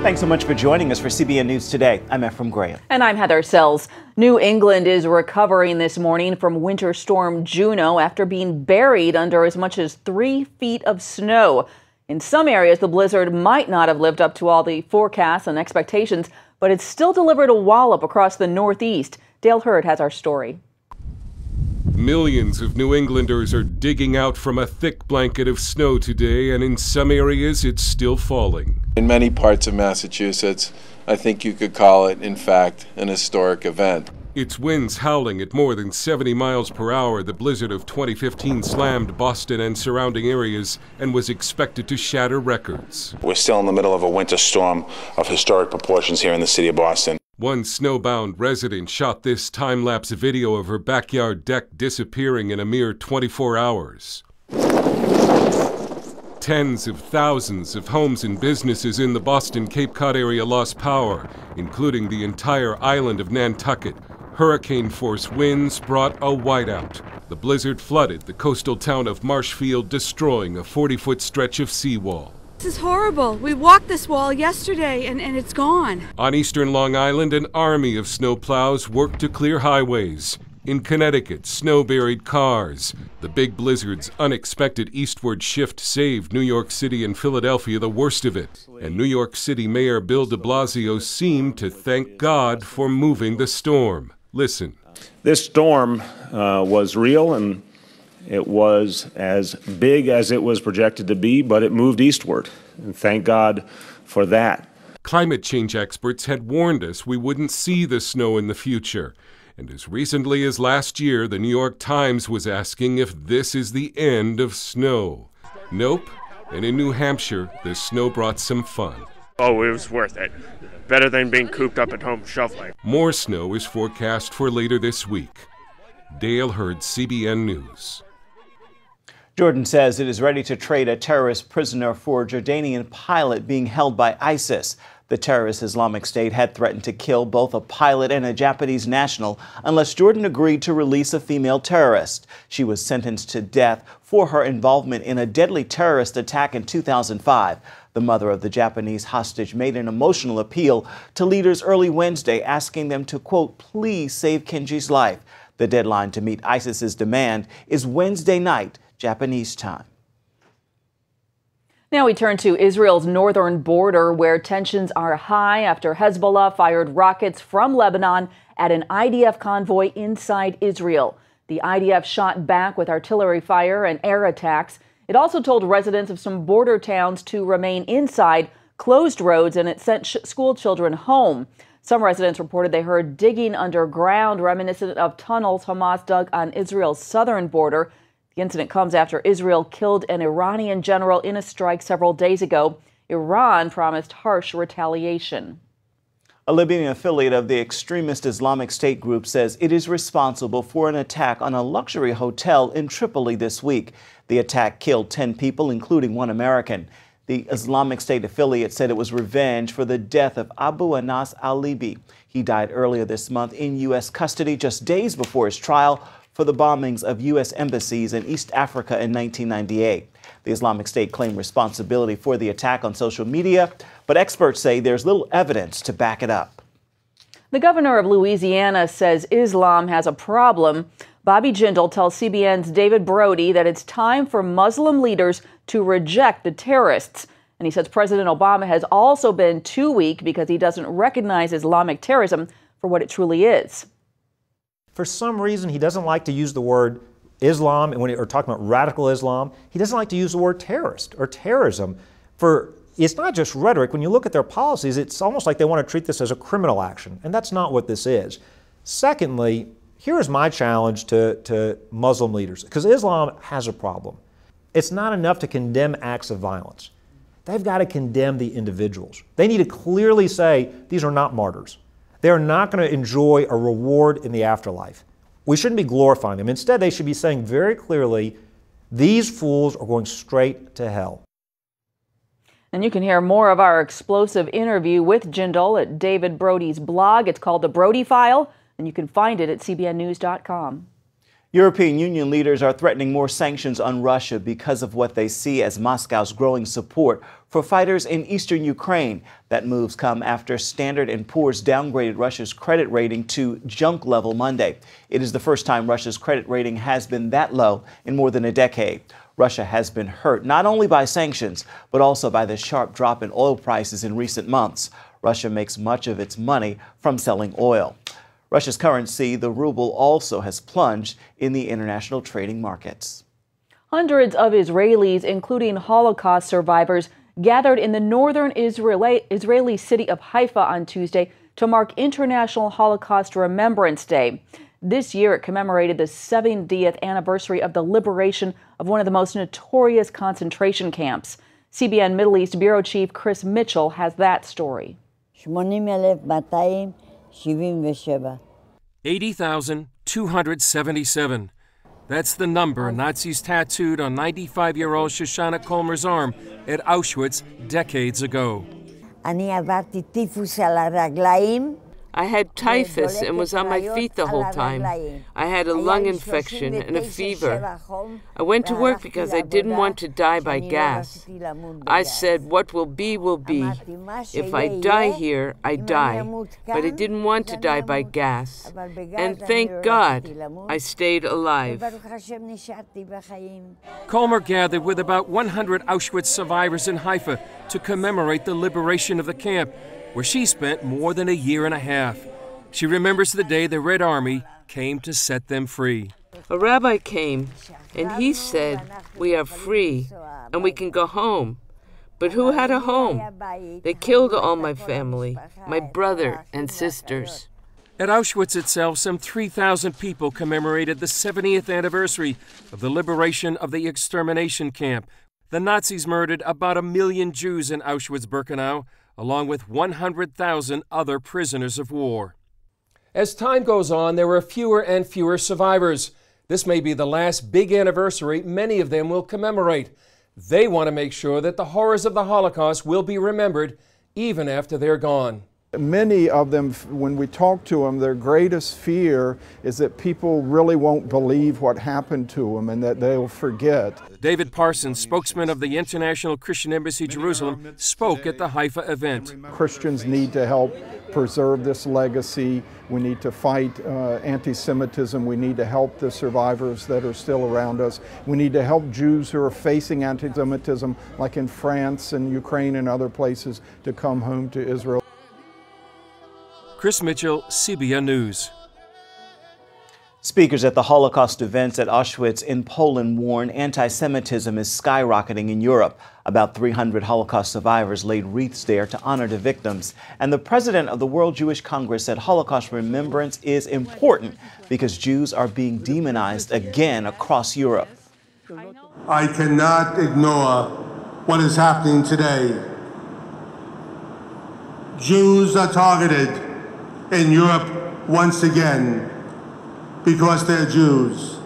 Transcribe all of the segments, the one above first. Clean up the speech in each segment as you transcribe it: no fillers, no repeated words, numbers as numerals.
Thanks so much for joining us for CBN News Today. I'm Ephraim Graham. And I'm Heather Sells. New England is recovering this morning from winter storm Juno after being buried under as much as 3 feet of snow. In some areas, the blizzard might not have lived up to all the forecasts and expectations, but it's still delivered a wallop across the Northeast. Dale Hurd has our story. Millions of New Englanders are digging out from a thick blanket of snow today, and in some areas it's still falling. In many parts of Massachusetts, I think you could call it, in fact, an historic event. It's winds howling at more than 70 miles per hour. The blizzard of 2015 slammed Boston and surrounding areas and was expected to shatter records. We're still in the middle of a winter storm of historic proportions here in the city of Boston. One snowbound resident shot this time-lapse video of her backyard deck disappearing in a mere 24 hours. Tens of thousands of homes and businesses in the Boston Cape Cod area lost power, including the entire island of Nantucket. Hurricane-force winds brought a whiteout. The blizzard flooded the coastal town of Marshfield, destroying a 40-foot stretch of seawall. This is horrible. We walked this wall yesterday and it's gone. On eastern Long Island, an army of snowplows worked to clear highways. In Connecticut, snow buried cars. The big blizzard's unexpected eastward shift saved New York City and Philadelphia the worst of it. And New York City Mayor Bill de Blasio seemed to thank God for moving the storm. Listen. This storm was real, and it was as big as it was projected to be, but it moved eastward, and thank God for that. Climate change experts had warned us we wouldn't see the snow in the future. And as recently as last year, the New York Times was asking if this is the end of snow. Nope. And in New Hampshire, the snow brought some fun. Oh, it was worth it. Better than being cooped up at home shoveling. More snow is forecast for later this week. Dale Hurd, CBN News. Jordan says it is ready to trade a terrorist prisoner for a Jordanian pilot being held by ISIS. The terrorist Islamic State had threatened to kill both a pilot and a Japanese national unless Jordan agreed to release a female terrorist. She was sentenced to death for her involvement in a deadly terrorist attack in 2005. The mother of the Japanese hostage made an emotional appeal to leaders early Wednesday, asking them to, quote, please save Kenji's life. The deadline to meet ISIS's demand is Wednesday night, Japanese time. Now we turn to Israel's northern border, where tensions are high after Hezbollah fired rockets from Lebanon at an IDF convoy inside Israel. The IDF shot back with artillery fire and air attacks. It also told residents of some border towns to remain inside, closed roads, and it sent school children home. Some residents reported they heard digging underground reminiscent of tunnels Hamas dug on Israel's southern border. The incident comes after Israel killed an Iranian general in a strike several days ago. Iran promised harsh retaliation. A Libyan affiliate of the extremist Islamic State group says it is responsible for an attack on a luxury hotel in Tripoli this week. The attack killed 10 people, including 1 American. The Islamic State affiliate said it was revenge for the death of Abu Anas al-Libi. He died earlier this month in U.S. custody just days before his trial for the bombings of U.S. embassies in East Africa in 1998. The Islamic State claimed responsibility for the attack on social media, but experts say there's little evidence to back it up. The governor of Louisiana says Islam has a problem. Bobby Jindal tells CBN's David Brody that it's time for Muslim leaders to reject the terrorists. And he says President Obama has also been too weak because he doesn't recognize Islamic terrorism for what it truly is. For some reason, he doesn't like to use the word Islam, and when we're talking about radical Islam, he doesn't like to use the word terrorist or terrorism. It's not just rhetoric. When you look at their policies, it's almost like they want to treat this as a criminal action, and that's not what this is. Secondly, here is my challenge to Muslim leaders, because Islam has a problem. It's not enough to condemn acts of violence. They've got to condemn the individuals. They need to clearly say these are not martyrs. They're not going to enjoy a reward in the afterlife. We shouldn't be glorifying them. Instead, they should be saying very clearly, these fools are going straight to hell. And you can hear more of our explosive interview with Jindal at David Brody's blog. It's called The Brody File, and you can find it at cbnnews.com. European Union leaders are threatening more sanctions on Russia because of what they see as Moscow's growing support for fighters in eastern Ukraine. That moves come after Standard & Poor's downgraded Russia's credit rating to junk level Monday. It is the first time Russia's credit rating has been that low in more than a decade. Russia has been hurt not only by sanctions, but also by the sharp drop in oil prices in recent months. Russia makes much of its money from selling oil. Russia's currency, the ruble, also has plunged in the international trading markets. Hundreds of Israelis, including Holocaust survivors, gathered in the northern Israeli city of Haifa on Tuesday to mark International Holocaust Remembrance Day. This year, it commemorated the 70th anniversary of the liberation of one of the most notorious concentration camps. CBN Middle East Bureau Chief Chris Mitchell has that story. 80,277. That's the number Nazis tattooed on 95-year-old Shoshana Colmer's arm at Auschwitz decades ago. I had typhus and was on my feet the whole time. I had a lung infection and a fever. I went to work because I didn't want to die by gas. I said, what will be, will be. If I die here, I die. But I didn't want to die by gas. And thank God I stayed alive. Colmer gathered with about 100 Auschwitz survivors in Haifa to commemorate the liberation of the camp, where she spent more than a year and a half. She remembers the day the Red Army came to set them free. A rabbi came, and he said, we are free, and we can go home. But who had a home? They killed all my family, my brother and sisters. At Auschwitz itself, some 3,000 people commemorated the 70th anniversary of the liberation of the extermination camp. The Nazis murdered about 1 million Jews in Auschwitz-Birkenau, along with 100,000 other prisoners of war. As time goes on, there are fewer and fewer survivors. This may be the last big anniversary many of them will commemorate. They want to make sure that the horrors of the Holocaust will be remembered even after they're gone. Many of them, when we talk to them, their greatest fear is that people really won't believe what happened to them and that they'll forget. David Parsons, spokesman of the International Christian Embassy Jerusalem, spoke at the Haifa event. Christians need to help preserve this legacy. We need to fight anti-Semitism. We need to help the survivors that are still around us. We need to help Jews who are facing anti-Semitism, like in France and Ukraine and other places, to come home to Israel. Chris Mitchell, CBN News. Speakers at the Holocaust events at Auschwitz in Poland warn anti-Semitism is skyrocketing in Europe. About 300 Holocaust survivors laid wreaths there to honor the victims. And the president of the World Jewish Congress said Holocaust remembrance is important because Jews are being demonized again across Europe. I cannot ignore what is happening today. Jews are targeted in Europe once again because they're Jews.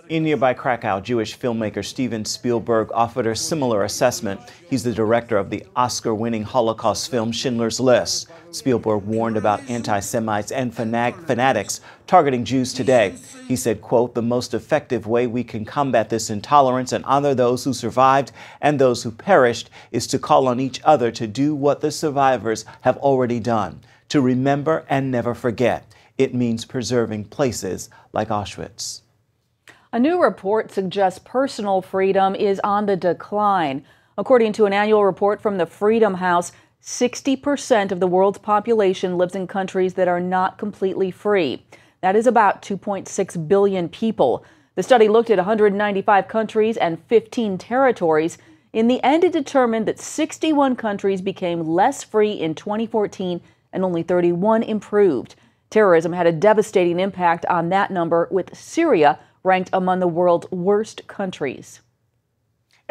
In nearby Krakow, Jewish filmmaker Steven Spielberg offered a similar assessment. He's the director of the Oscar-winning Holocaust film Schindler's List. Spielberg warned about anti-Semites and fanatics targeting Jews today. He said, quote, the most effective way we can combat this intolerance and honor those who survived and those who perished is to call on each other to do what the survivors have already done, to remember and never forget. It means preserving places like Auschwitz. A new report suggests personal freedom is on the decline. According to an annual report from the Freedom House, 60% of the world's population lives in countries that are not completely free. That is about 2.6 billion people. The study looked at 195 countries and 15 territories. In the end, it determined that 61 countries became less free in 2014 and only 31 improved. Terrorism had a devastating impact on that number, with Syria ranked among the world's worst countries.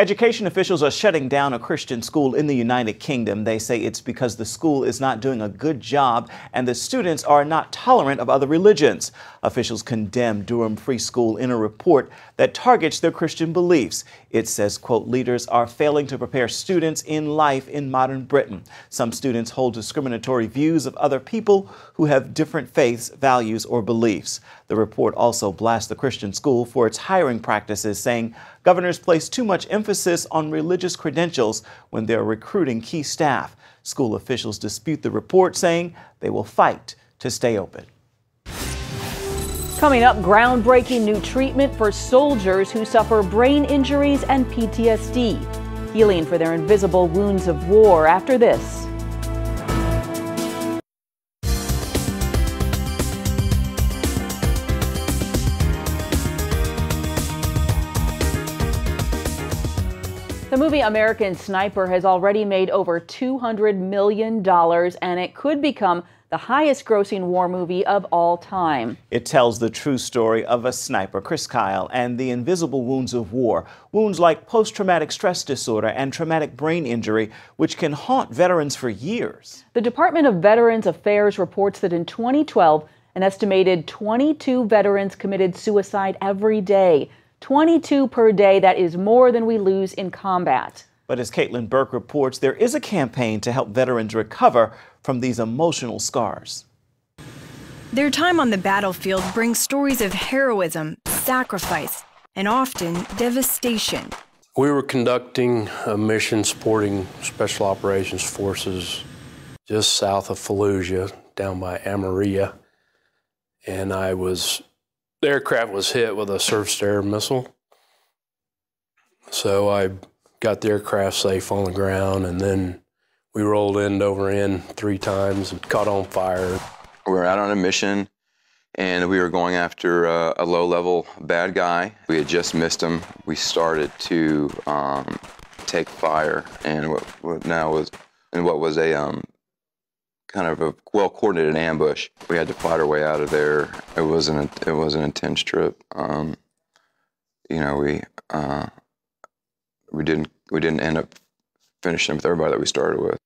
Education officials are shutting down a Christian school in the United Kingdom. They say it's because the school is not doing a good job and the students are not tolerant of other religions. Officials condemn Durham Free School in a report that targets their Christian beliefs. It says, quote, leaders are failing to prepare students in life in modern Britain. Some students hold discriminatory views of other people who have different faiths, values, or beliefs. The report also blasts the Christian school for its hiring practices, saying governors place too much emphasis on religious credentials when they're recruiting key staff. School officials dispute the report, saying they will fight to stay open. Coming up, groundbreaking new treatment for soldiers who suffer brain injuries and PTSD. Healing for their invisible wounds of war after this. The movie American Sniper has already made over $200 million, and it could become the highest grossing war movie of all time. It tells the true story of a sniper, Chris Kyle, and the invisible wounds of war. Wounds like post-traumatic stress disorder and traumatic brain injury, which can haunt veterans for years. The Department of Veterans Affairs reports that in 2012, an estimated 22 veterans committed suicide every day. 22 per day, that is more than we lose in combat. But as Caitlin Burke reports, there is a campaign to help veterans recover from these emotional scars. Their time on the battlefield brings stories of heroism, sacrifice, and often devastation. We were conducting a mission supporting Special Operations Forces just south of Fallujah, down by Amaria, and the aircraft was hit with a surface-to-air missile. So I got the aircraft safe on the ground, and then we rolled end over end 3 times and caught on fire. We were out on a mission, and we were going after a low-level bad guy. We had just missed him. We started to take fire, and what was a kind of a well-coordinated ambush. We had to fight our way out of there. It was an intense trip. You know, we didn't end up finishing with everybody that we started with.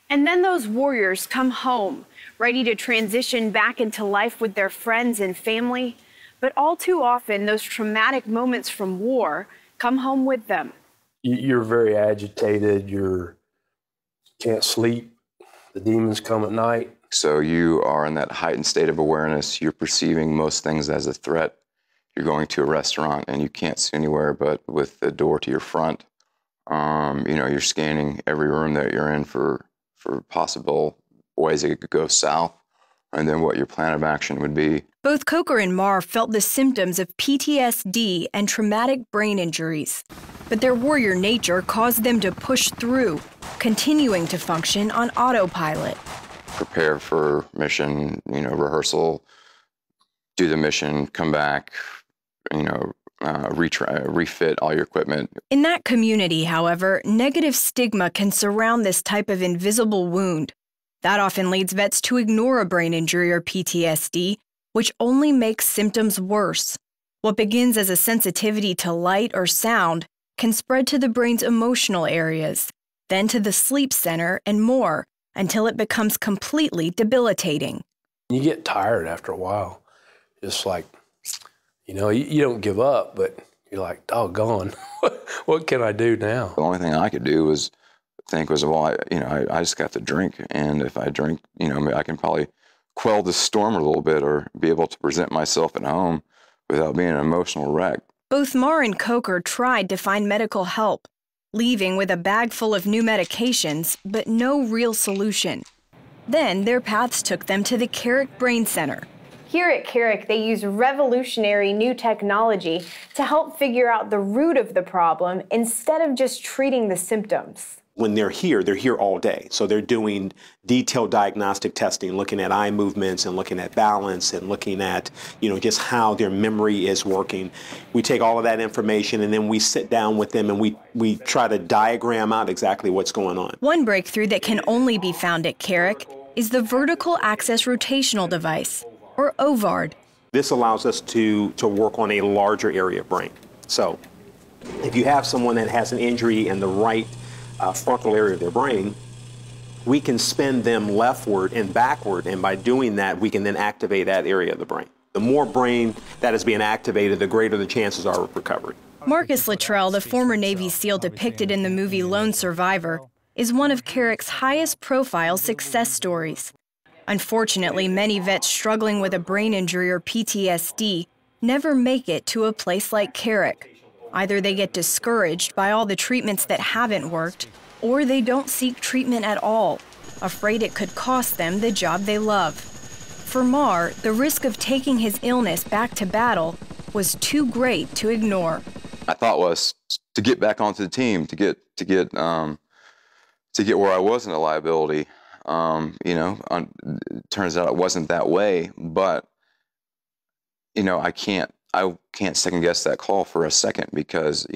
And then those warriors come home, ready to transition back into life with their friends and family. But all too often, those traumatic moments from war come home with them. You're very agitated. You can't sleep. The demons come at night. So you are in that heightened state of awareness. You're perceiving most things as a threat. You're going to a restaurant and you can't see anywhere but with the door to your front. You know, you're scanning every room that you're in for possible ways it could go south, and then what your plan of action would be. Both Coker and Marr felt the symptoms of PTSD and traumatic brain injuries, but their warrior nature caused them to push through, continuing to function on autopilot. Prepare for mission, you know, rehearsal, do the mission, come back, you know, refit all your equipment. In that community, however, negative stigma can surround this type of invisible wound. That often leads vets to ignore a brain injury or PTSD, which only makes symptoms worse. What begins as a sensitivity to light or sound can spread to the brain's emotional areas, then to the sleep center and more, until it becomes completely debilitating. You get tired after a while. Just like, you know, you don't give up, but you're like, doggone, what can I do now? The only thing I could do was think was, well, I just got to drink. And if I drink, you know, I can probably quell the storm a little bit or be able to present myself at home without being an emotional wreck. Both Marr and Coker tried to find medical help, leaving with a bag full of new medications, but no real solution. Then their paths took them to the Carrick Brain Center. Here at Carrick, they use revolutionary new technology to help figure out the root of the problem instead of just treating the symptoms. When they're here all day. So they're doing detailed diagnostic testing, looking at eye movements and looking at balance and looking at, you know, just how their memory is working. We take all of that information and then we sit down with them and we try to diagram out exactly what's going on. One breakthrough that can only be found at Carrick is the Vertical Access Rotational Device, or OVARD. This allows us to work on a larger area of brain. So If you have someone that has an injury in the right frontal area of their brain, we can spin them leftward and backward, and by doing that, we can then activate that area of the brain. The more brain that is being activated, the greater the chances are of recovery. Marcus Luttrell, the former Navy SEAL depicted in the movie Lone Survivor, is one of Carrick's highest-profile success stories. Unfortunately, many vets struggling with a brain injury or PTSD never make it to a place like Carrick. Either they get discouraged by all the treatments that haven't worked, or they don't seek treatment at all, afraid it could cost them the job they love. For Marr, the risk of taking his illness back to battle was too great to ignore. My thought was to get back onto the team, to get where I wasn't a liability. Turns out it wasn't that way, but I can't second guess that call for a second, because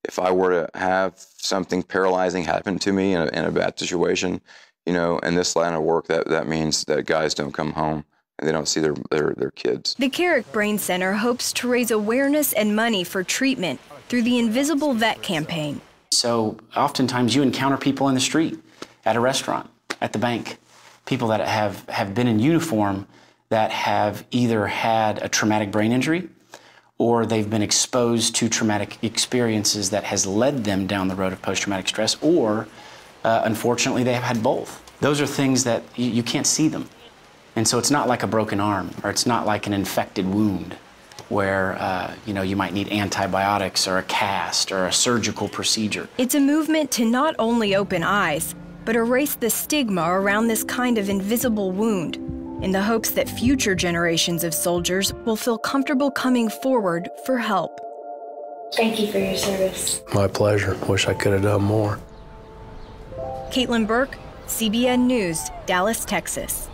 if I were to have something paralyzing happen to me in a bad situation, in this line of work, that means that guys don't come home and they don't see their kids. The Carrick Brain Center hopes to raise awareness and money for treatment through the Invisible Vet campaign. So oftentimes you encounter people in the street, at a restaurant, at the bank, people that have been in uniform that have either had a traumatic brain injury or they've been exposed to traumatic experiences that has led them down the road of post-traumatic stress, or unfortunately they have had both. Those are things that you can't see them. And so it's not like a broken arm, or it's not like an infected wound where you might need antibiotics or a cast or a surgical procedure. It's a movement to not only open eyes, but erase the stigma around this kind of invisible wound, in the hopes that future generations of soldiers will feel comfortable coming forward for help. Thank you for your service. My pleasure. Wish I could have done more. Caitlin Burke, CBN News, Dallas, Texas.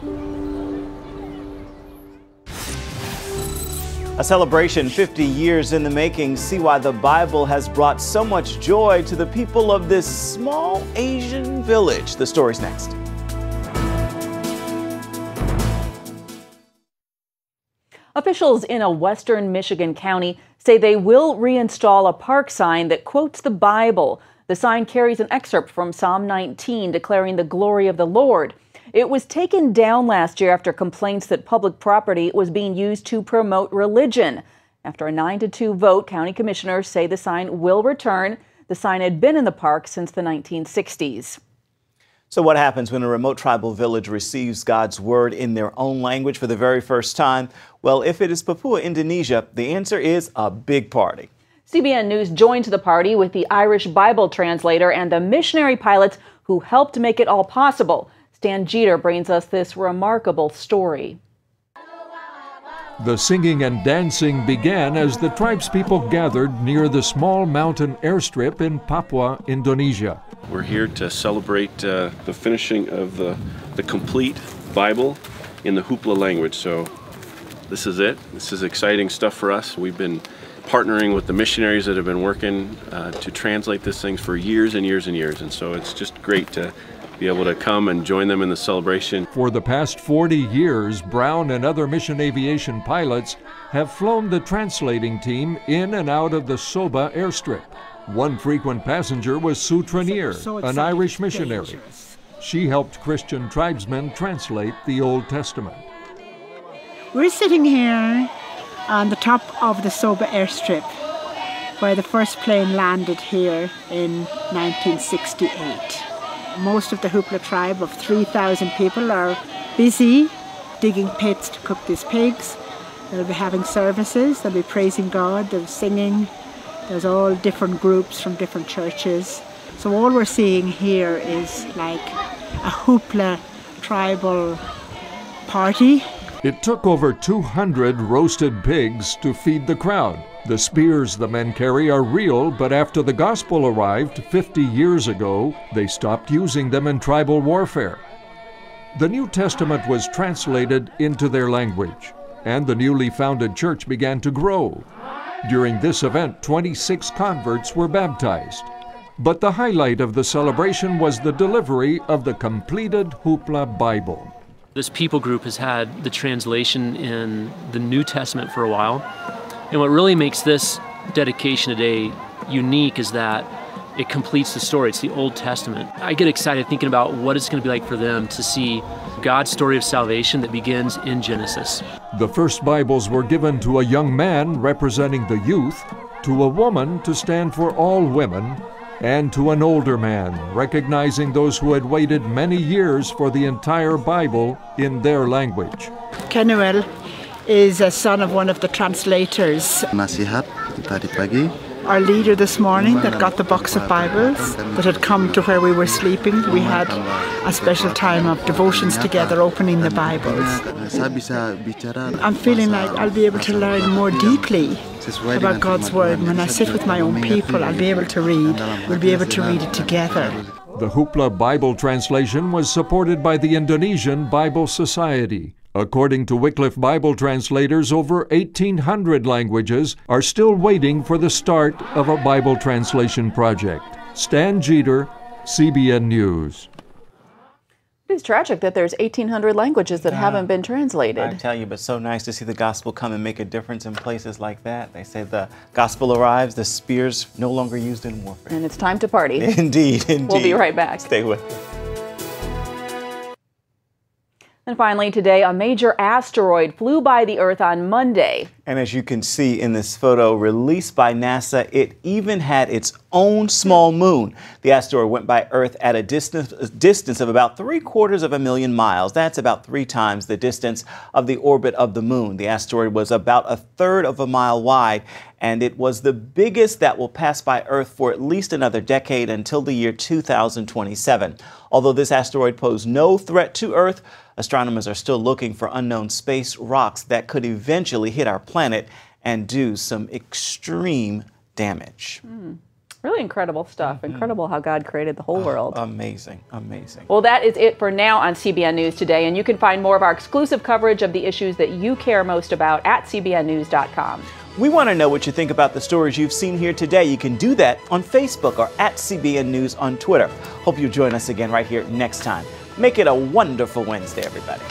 A celebration 50 years in the making. See why the Bible has brought so much joy to the people of this small Asian village. The story's next. Officials in a western Michigan county say they will reinstall a park sign that quotes the Bible. The sign carries an excerpt from Psalm 19 declaring the glory of the Lord. It was taken down last year after complaints that public property was being used to promote religion. After a 9-2 vote, county commissioners say the sign will return. The sign had been in the park since the 1960s. So what happens when a remote tribal village receives God's word in their own language for the very first time? Well, if it is Papua, Indonesia, the answer is a big party. CBN News joined the party with the Irish Bible translator and the missionary pilots who helped make it all possible. Stan Jeter brings us this remarkable story. The singing and dancing began as the tribespeople gathered near the small mountain airstrip in Papua, Indonesia. We're here to celebrate the finishing of the complete Bible in the Hoopla language. So this is it. This is exciting stuff for us. We've been partnering with the missionaries that have been working to translate this thing for years and years and years. And so it's just great to be able to come and join them in the celebration. For the past 40 years, Brown and other mission aviation pilots have flown the translating team in and out of the Soba airstrip. One frequent passenger was Sue Trenier, an Irish missionary. She helped Christian tribesmen translate the Old Testament. We're sitting here on the top of the Soba airstrip, where the first plane landed here in 1968. Most of the Hoopla tribe of 3,000 people are busy digging pits to cook these pigs. They'll be having services, they'll be praising God, they'll be singing. There's all different groups from different churches. So all we're seeing here is like a Hoopla tribal party. It took over 200 roasted pigs to feed the crowd. The spears the men carry are real, but after the gospel arrived 50 years ago, they stopped using them in tribal warfare. The New Testament was translated into their language, and the newly founded church began to grow. During this event, 26 converts were baptized. But the highlight of the celebration was the delivery of the completed Hoopla Bible. This people group has had the translation in the New Testament for a while. And what really makes this dedication today unique is that it completes the story. It's the Old Testament. I get excited thinking about what it's going to be like for them to see God's story of salvation that begins in Genesis. The first Bibles were given to a young man representing the youth, to a woman to stand for all women, and to an older man, recognizing those who had waited many years for the entire Bible in their language. Kenuel is a son of one of the translators. Nasihat tadi pagi. Our leader this morning that got the box of Bibles that had come to where we were sleeping. We had a special time of devotions together, opening the Bibles. I'm feeling like I'll be able to learn more deeply about God's Word. When I sit with my own people, I'll be able to read. We'll be able to read it together. The Hoopla Bible translation was supported by the Indonesian Bible Society. According to Wycliffe Bible translators, over 1,800 languages are still waiting for the start of a Bible translation project. Stan Jeter, CBN News. It is tragic that there's 1,800 languages that haven't been translated. I tell you, but so nice to see the gospel come and make a difference in places like that. They say the gospel arrives, the spears no longer used in warfare. And it's time to party. Indeed, indeed. We'll be right back. Stay with us. And finally today, a major asteroid flew by the Earth on Monday. And as you can see in this photo released by NASA, it even had its own small moon. The asteroid went by Earth at a distance of about 750,000 miles. That's about 3 times the distance of the orbit of the moon. The asteroid was about 1/3 of a mile wide, and it was the biggest that will pass by Earth for at least another decade until the year 2027. Although this asteroid posed no threat to Earth, astronomers are still looking for unknown space rocks that could eventually hit our planet and do some extreme damage. Really incredible stuff. Incredible how God created the whole world. Amazing, amazing. Well, that is it for now on CBN News Today, and you can find more of our exclusive coverage of the issues that you care most about at cbnnews.com. We want to know what you think about the stories you've seen here today. You can do that on Facebook or at CBN News on Twitter. Hope you'll join us again right here next time. Make it a wonderful Wednesday, everybody.